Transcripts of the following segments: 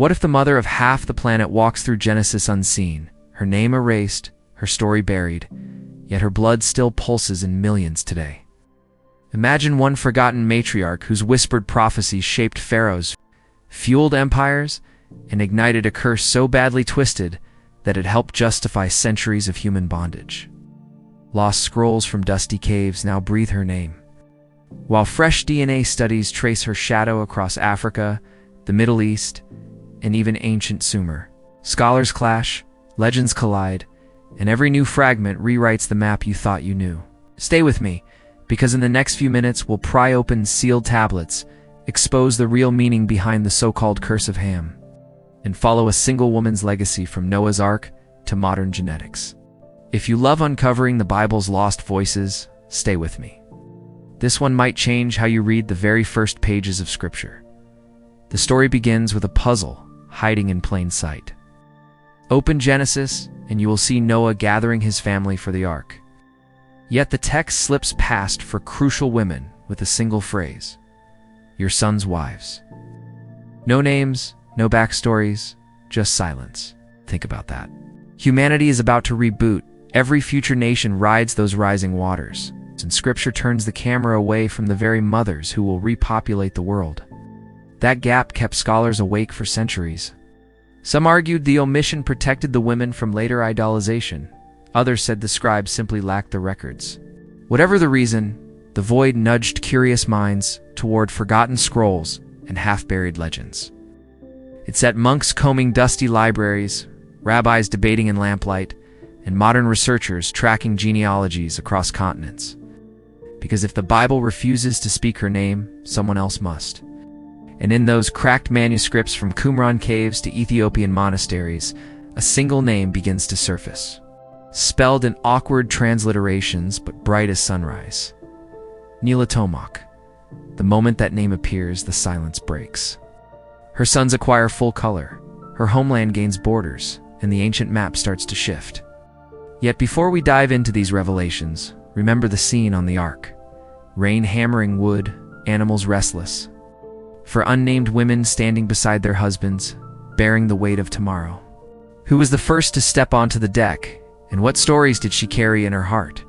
What if the mother of half the planet walks through Genesis unseen, her name erased, her story buried, yet her blood still pulses in millions today? Imagine one forgotten matriarch whose whispered prophecies shaped pharaohs, fueled empires, and ignited a curse so badly twisted that it helped justify centuries of human bondage. Lost scrolls from dusty caves now breathe her name, while fresh DNA studies trace her shadow across Africa, the Middle East, and even ancient Sumer. Scholars clash, legends collide, and every new fragment rewrites the map you thought you knew. Stay with me, because in the next few minutes we'll pry open sealed tablets, expose the real meaning behind the so-called Curse of Ham, and follow a single woman's legacy from Noah's Ark to modern genetics. If you love uncovering the Bible's lost voices, stay with me. This one might change how you read the very first pages of Scripture. The story begins with a puzzle hiding in plain sight. Open Genesis, and you will see Noah gathering his family for the ark. Yet the text slips past for crucial women with a single phrase: your sons' wives. No names, no backstories, just silence. Think about that. Humanity is about to reboot. Every future nation rides those rising waters, and Scripture turns the camera away from the very mothers who will repopulate the world. That gap kept scholars awake for centuries. Some argued the omission protected the women from later idolization. Others said the scribes simply lacked the records. Whatever the reason, the void nudged curious minds toward forgotten scrolls and half-buried legends. It set monks combing dusty libraries, rabbis debating in lamplight, and modern researchers tracking genealogies across continents. Because if the Bible refuses to speak her name, someone else must. And in those cracked manuscripts from Qumran caves to Ethiopian monasteries, a single name begins to surface, spelled in awkward transliterations but bright as sunrise. Naeltamauk. The moment that name appears, the silence breaks. Her sons acquire full color, her homeland gains borders, and the ancient map starts to shift. Yet before we dive into these revelations, remember the scene on the ark. Rain hammering wood, animals restless. For unnamed women standing beside their husbands, bearing the weight of tomorrow. Who was the first to step onto the deck, and what stories did she carry in her heart?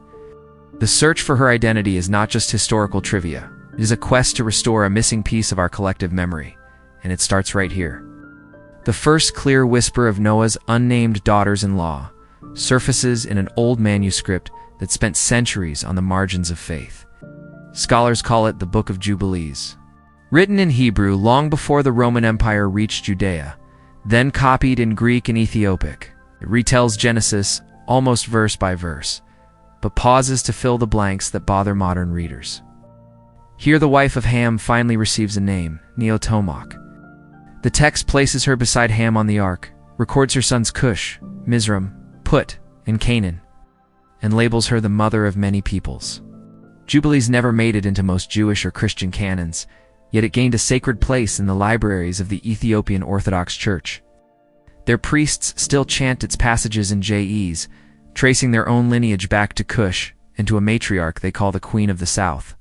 The search for her identity is not just historical trivia. It is a quest to restore a missing piece of our collective memory, and it starts right here. The first clear whisper of Noah's unnamed daughters-in-law surfaces in an old manuscript that spent centuries on the margins of faith. Scholars call it the Book of Jubilees. Written in Hebrew long before the Roman Empire reached Judea, then copied in Greek and Ethiopic, it retells Genesis almost verse by verse, but pauses to fill the blanks that bother modern readers. Here the wife of Ham finally receives a name, Naeltamauk. The text places her beside Ham on the ark, records her sons Kush, Mizraim, Put, and Canaan, and labels her the mother of many peoples. Jubilees never made it into most Jewish or Christian canons, yet it gained a sacred place in the libraries of the Ethiopian Orthodox Church. Their priests still chant its passages in JEs, tracing their own lineage back to Kush and to a matriarch they call the Queen of the South.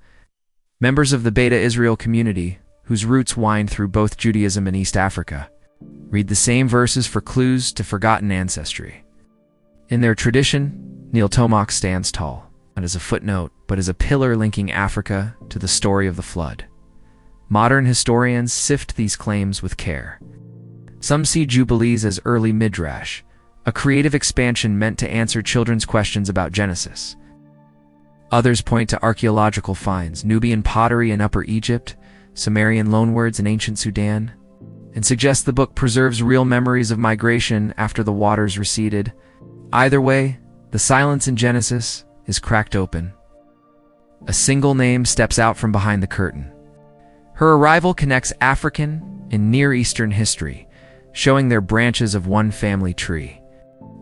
Members of the Beta Israel community, whose roots wind through both Judaism and East Africa, read the same verses for clues to forgotten ancestry. In their tradition, Naeltamauk stands tall, not as a footnote, but as a pillar linking Africa to the story of the flood. Modern historians sift these claims with care. Some see Jubilees as early midrash, a creative expansion meant to answer children's questions about Genesis. Others point to archaeological finds, Nubian pottery in Upper Egypt, Sumerian loanwords in ancient Sudan, and suggest the book preserves real memories of migration after the waters receded. Either way, the silence in Genesis is cracked open. A single name steps out from behind the curtain. Her arrival connects African and Near Eastern history, showing their branches of one family tree.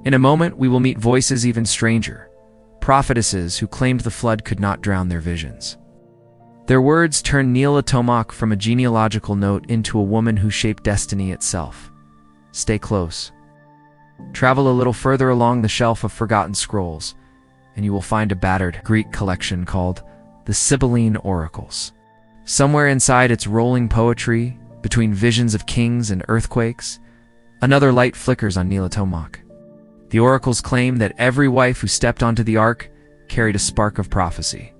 In a moment, we will meet voices even stranger, prophetesses who claimed the flood could not drown their visions. Their words turn Naeltamauk from a genealogical note into a woman who shaped destiny itself. Stay close. Travel a little further along the shelf of forgotten scrolls, and you will find a battered Greek collection called the Sibylline Oracles. Somewhere inside its rolling poetry, between visions of kings and earthquakes, another light flickers on Naeltamauk. The oracles claim that every wife who stepped onto the ark carried a spark of prophecy.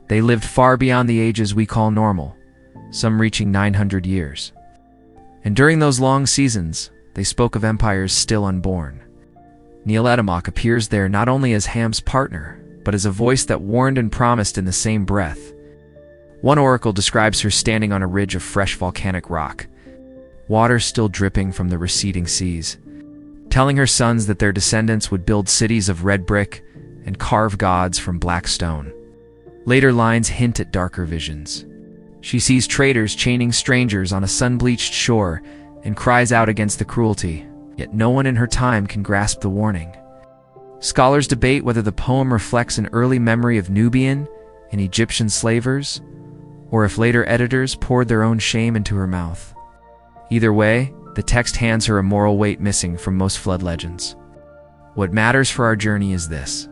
They lived far beyond the ages we call normal, some reaching 900 years. And during those long seasons, they spoke of empires still unborn. Naeltamauk appears there not only as Ham's partner, but as a voice that warned and promised in the same breath. One oracle describes her standing on a ridge of fresh volcanic rock, water still dripping from the receding seas, telling her sons that their descendants would build cities of red brick and carve gods from black stone. Later lines hint at darker visions. She sees traders chaining strangers on a sun-bleached shore and cries out against the cruelty, yet no one in her time can grasp the warning. Scholars debate whether the poem reflects an early memory of Nubian and Egyptian slavers, or if later editors poured their own shame into her mouth. Either way, the text hands her a moral weight missing from most flood legends. What matters for our journey is this.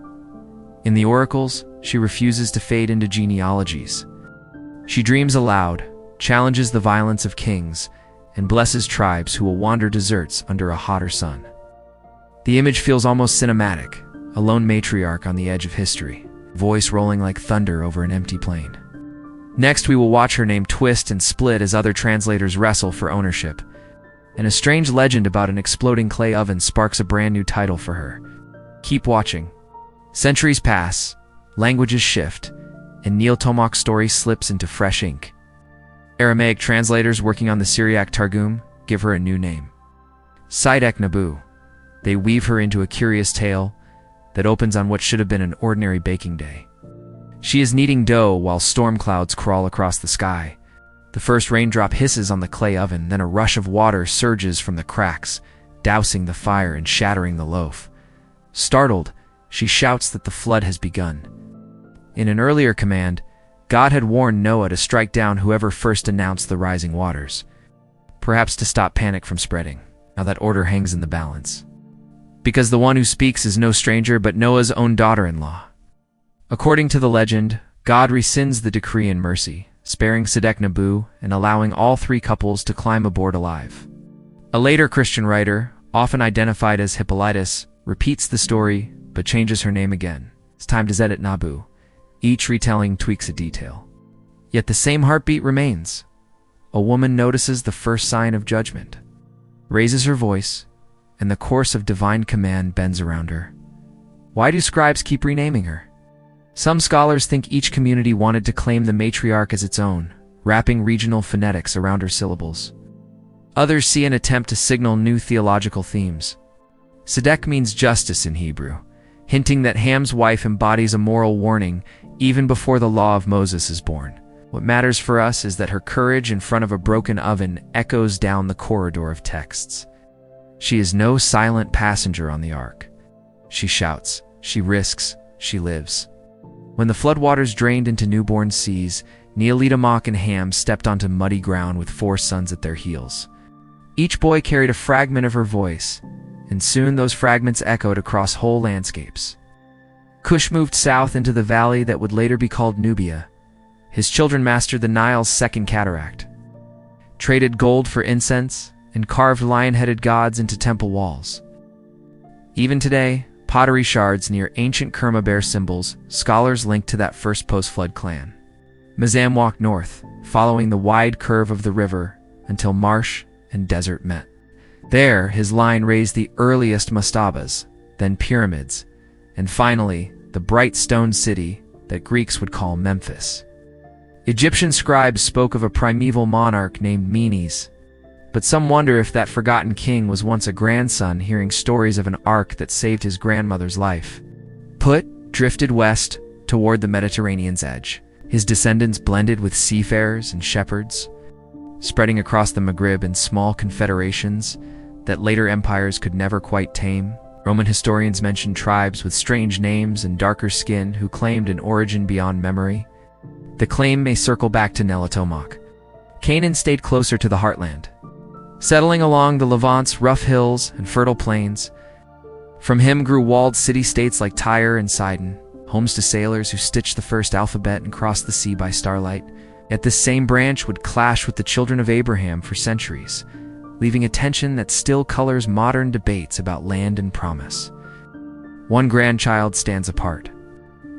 In the oracles, she refuses to fade into genealogies. She dreams aloud, challenges the violence of kings, and blesses tribes who will wander deserts under a hotter sun. The image feels almost cinematic, a lone matriarch on the edge of history, voice rolling like thunder over an empty plain. Next, we will watch her name twist and split as other translators wrestle for ownership, and a strange legend about an exploding clay oven sparks a brand new title for her. Keep watching. Centuries pass, languages shift, and Naeltamauk's story slips into fresh ink. Aramaic translators working on the Syriac Targum give her a new name, Nabu. They weave her into a curious tale that opens on what should have been an ordinary baking day. She is kneading dough while storm clouds crawl across the sky. The first raindrop hisses on the clay oven, then a rush of water surges from the cracks, dousing the fire and shattering the loaf. Startled, she shouts that the flood has begun. In an earlier command, God had warned Noah to strike down whoever first announced the rising waters, perhaps to stop panic from spreading. Now that order hangs in the balance, because the one who speaks is no stranger but Noah's own daughter-in-law. According to the legend, God rescinds the decree in mercy, sparing Nabu and allowing all three couples to climb aboard alive. A later Christian writer, often identified as Hippolytus, repeats the story but changes her name again. It's time to edit Nabu. Each retelling tweaks a detail. Yet the same heartbeat remains. A woman notices the first sign of judgment, raises her voice, and the course of divine command bends around her. Why do scribes keep renaming her? Some scholars think each community wanted to claim the matriarch as its own, wrapping regional phonetics around her syllables. Others see an attempt to signal new theological themes. Tzedek means justice in Hebrew, hinting that Ham's wife embodies a moral warning even before the law of Moses is born. What matters for us is that her courage in front of a broken oven echoes down the corridor of texts. She is no silent passenger on the ark. She shouts, she risks, she lives. When the floodwaters drained into newborn seas, Naeltamauk and Ham stepped onto muddy ground with 4 sons at their heels. Each boy carried a fragment of her voice, and soon those fragments echoed across whole landscapes. Kush moved south into the valley that would later be called Nubia. His children mastered the Nile's second cataract, traded gold for incense, and carved lion-headed gods into temple walls. Even today, pottery shards near ancient Kerma bear symbols, scholars link to that first post-flood clan. Mizraim walked north, following the wide curve of the river until marsh and desert met. There, his line raised the earliest mastabas, then pyramids, and finally, the bright stone city that Greeks would call Memphis. Egyptian scribes spoke of a primeval monarch named Menes, but some wonder if that forgotten king was once a grandson hearing stories of an ark that saved his grandmother's life. Put drifted west toward the Mediterranean's edge. His descendants blended with seafarers and shepherds, spreading across the Maghreb in small confederations that later empires could never quite tame. Roman historians mention tribes with strange names and darker skin who claimed an origin beyond memory. The claim may circle back to Naeltamauk. Canaan stayed closer to the heartland, settling along the Levant's rough hills and fertile plains. From him grew walled city-states like Tyre and Sidon, homes to sailors who stitched the first alphabet and crossed the sea by starlight. Yet this same branch would clash with the children of Abraham for centuries, leaving a tension that still colors modern debates about land and promise. One grandchild stands apart.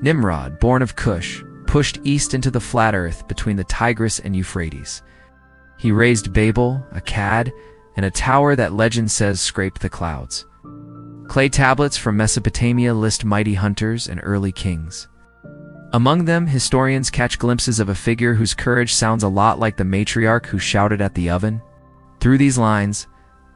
Nimrod, born of Kush, pushed east into the flat earth between the Tigris and Euphrates. He raised Babel, Akkad, and a tower that legend says scraped the clouds. Clay tablets from Mesopotamia list mighty hunters and early kings. Among them, historians catch glimpses of a figure whose courage sounds a lot like the matriarch who shouted at the oven. Through these lines,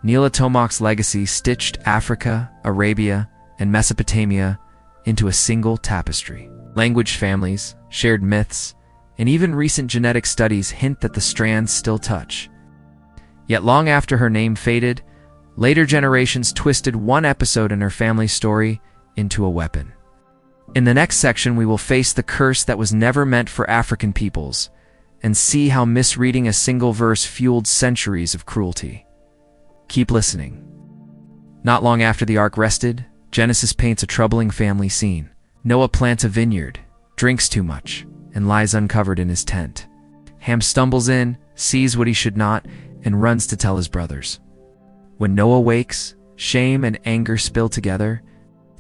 Naeltamauk's legacy stitched Africa, Arabia, and Mesopotamia into a single tapestry. Language families, shared myths, and even recent genetic studies hint that the strands still touch. Yet long after her name faded, later generations twisted one episode in her family's story into a weapon. In the next section, we will face the curse that was never meant for African peoples and see how misreading a single verse fueled centuries of cruelty. Keep listening. Not long after the ark rested, Genesis paints a troubling family scene. Noah plants a vineyard, drinks too much, and lies uncovered in his tent. Ham stumbles in, sees what he should not, and runs to tell his brothers. When Noah wakes, shame and anger spill together.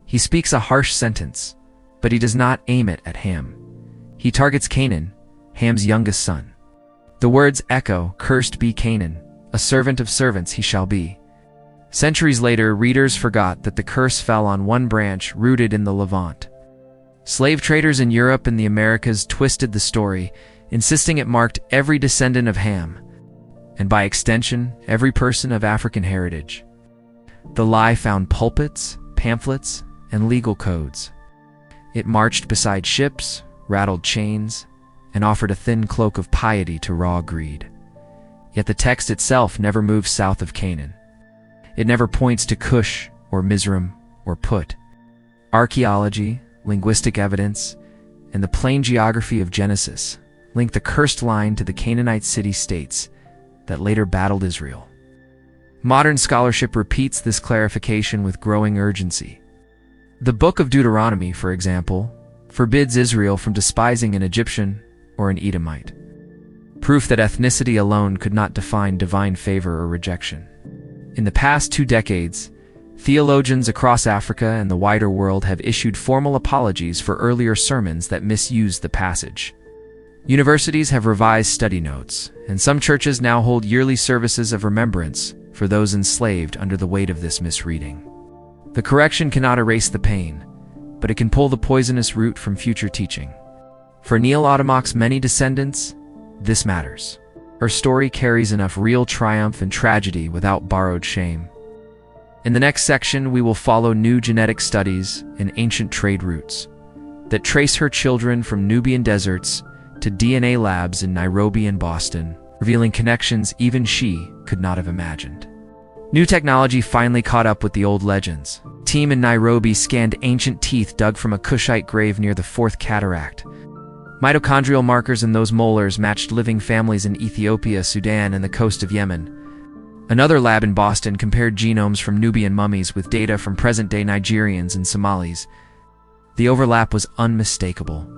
He speaks a harsh sentence, but he does not aim it at Ham. He targets Canaan, Ham's youngest son. The words echo, "Cursed be Canaan, a servant of servants he shall be." Centuries later, readers forgot that the curse fell on one branch rooted in the Levant. Slave traders in Europe and the Americas twisted the story, insisting it marked every descendant of Ham, and by extension, every person of African heritage. The lie found pulpits, pamphlets, and legal codes. It marched beside ships, rattled chains, and offered a thin cloak of piety to raw greed. Yet the text itself never moves south of Canaan. It never points to Kush or Mizraim or Put. Archaeology, linguistic evidence, and the plain geography of Genesis link the cursed line to the Canaanite city-states that later battled Israel. Modern scholarship repeats this clarification with growing urgency. The Book of Deuteronomy, for example, forbids Israel from despising an Egyptian or an Edomite. Proof that ethnicity alone could not define divine favor or rejection. In the past 2 decades, theologians across Africa and the wider world have issued formal apologies for earlier sermons that misused the passage. Universities have revised study notes, and some churches now hold yearly services of remembrance for those enslaved under the weight of this misreading. The correction cannot erase the pain, but it can pull the poisonous root from future teaching. For Naeltamauk's many descendants, this matters. Her story carries enough real triumph and tragedy without borrowed shame. In the next section, we will follow new genetic studies and ancient trade routes that trace her children from Nubian deserts to DNA labs in Nairobi and Boston, revealing connections even she could not have imagined. New technology finally caught up with the old legends. A team in Nairobi scanned ancient teeth dug from a Kushite grave near the Fourth Cataract. Mitochondrial markers in those molars matched living families in Ethiopia, Sudan, and the coast of Yemen. Another lab in Boston compared genomes from Nubian mummies with data from present-day Nigerians and Somalis. The overlap was unmistakable.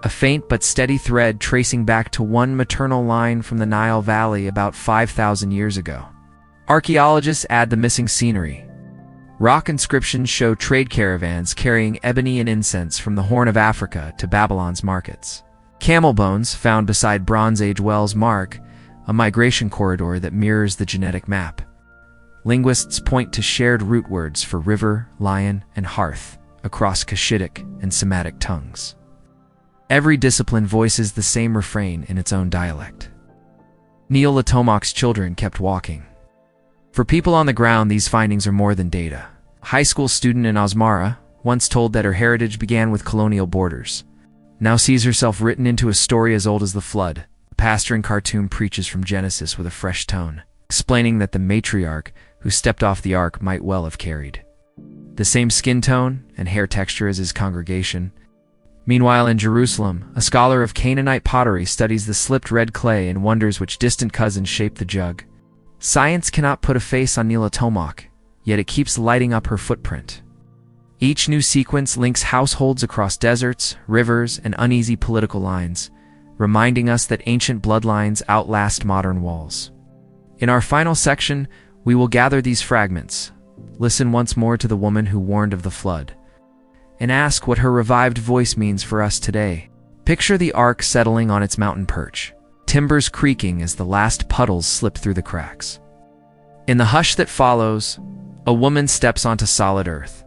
A faint but steady thread tracing back to one maternal line from the Nile Valley about 5,000 years ago. Archaeologists add the missing scenery. Rock inscriptions show trade caravans carrying ebony and incense from the Horn of Africa to Babylon's markets. Camel bones found beside Bronze Age wells mark a migration corridor that mirrors the genetic map. Linguists point to shared root words for river, lion, and hearth across Cushitic and Semitic tongues. Every discipline voices the same refrain in its own dialect. Naeltamauk's children kept walking. For people on the ground, these findings are more than data. A high school student in Asmara, once told that her heritage began with colonial borders, now sees herself written into a story as old as the flood. A pastor in Khartoum preaches from Genesis with a fresh tone, explaining that the matriarch who stepped off the ark might well have carried the same skin tone and hair texture as his congregation. Meanwhile, in Jerusalem, a scholar of Canaanite pottery studies the slipped red clay and wonders which distant cousin shaped the jug. Science cannot put a face on Naeltamauk, yet it keeps lighting up her footprint. Each new sequence links households across deserts, rivers, and uneasy political lines, reminding us that ancient bloodlines outlast modern walls. In our final section, we will gather these fragments, listen once more to the woman who warned of the flood, and ask what her revived voice means for us today. Picture the ark settling on its mountain perch, timbers creaking as the last puddles slip through the cracks. In the hush that follows, a woman steps onto solid earth.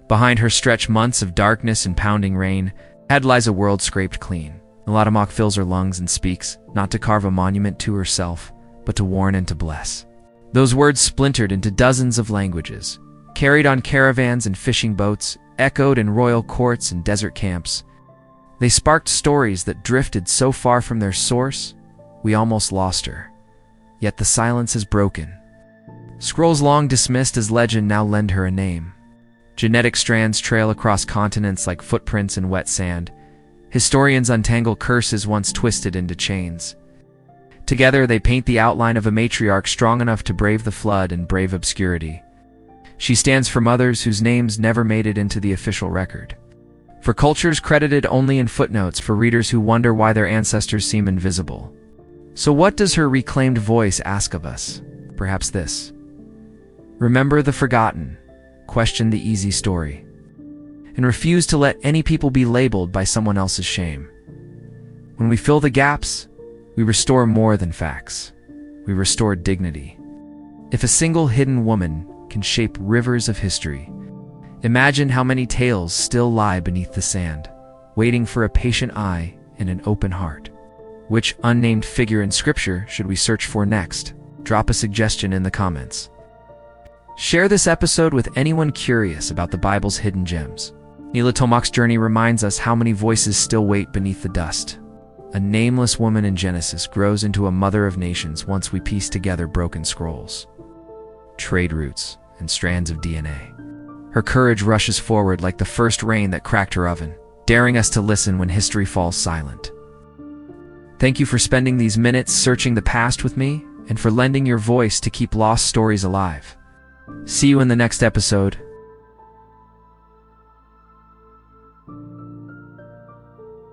Behind her stretch months of darkness and pounding rain. Ahead lies a world scraped clean. Naeltamauk fills her lungs and speaks, not to carve a monument to herself, but to warn and to bless. Those words splintered into dozens of languages, carried on caravans and fishing boats, echoed in royal courts and desert camps. They sparked stories that drifted so far from their source, we almost lost her. Yet the silence is broken. Scrolls long dismissed as legend now lend her a name. Genetic strands trail across continents like footprints in wet sand. Historians untangle curses once twisted into chains. Together they paint the outline of a matriarch strong enough to brave the flood and brave obscurity. She stands for mothers whose names never made it into the official record. For cultures credited only in footnotes, for readers who wonder why their ancestors seem invisible. So what does her reclaimed voice ask of us? Perhaps this. Remember the forgotten, question the easy story, and refuse to let any people be labeled by someone else's shame. When we fill the gaps, we restore more than facts. We restore dignity. If a single hidden woman can shape rivers of history, imagine how many tales still lie beneath the sand, waiting for a patient eye and an open heart. Which unnamed figure in Scripture should we search for next? Drop a suggestion in the comments. Share this episode with anyone curious about the Bible's hidden gems. Naeltamauk's journey reminds us how many voices still wait beneath the dust. A nameless woman in Genesis grows into a mother of nations once we piece together broken scrolls, trade routes, and strands of DNA. Her courage rushes forward like the first rain that cracked her oven, daring us to listen when history falls silent. Thank you for spending these minutes searching the past with me, and for lending your voice to keep lost stories alive. See you in the next episode.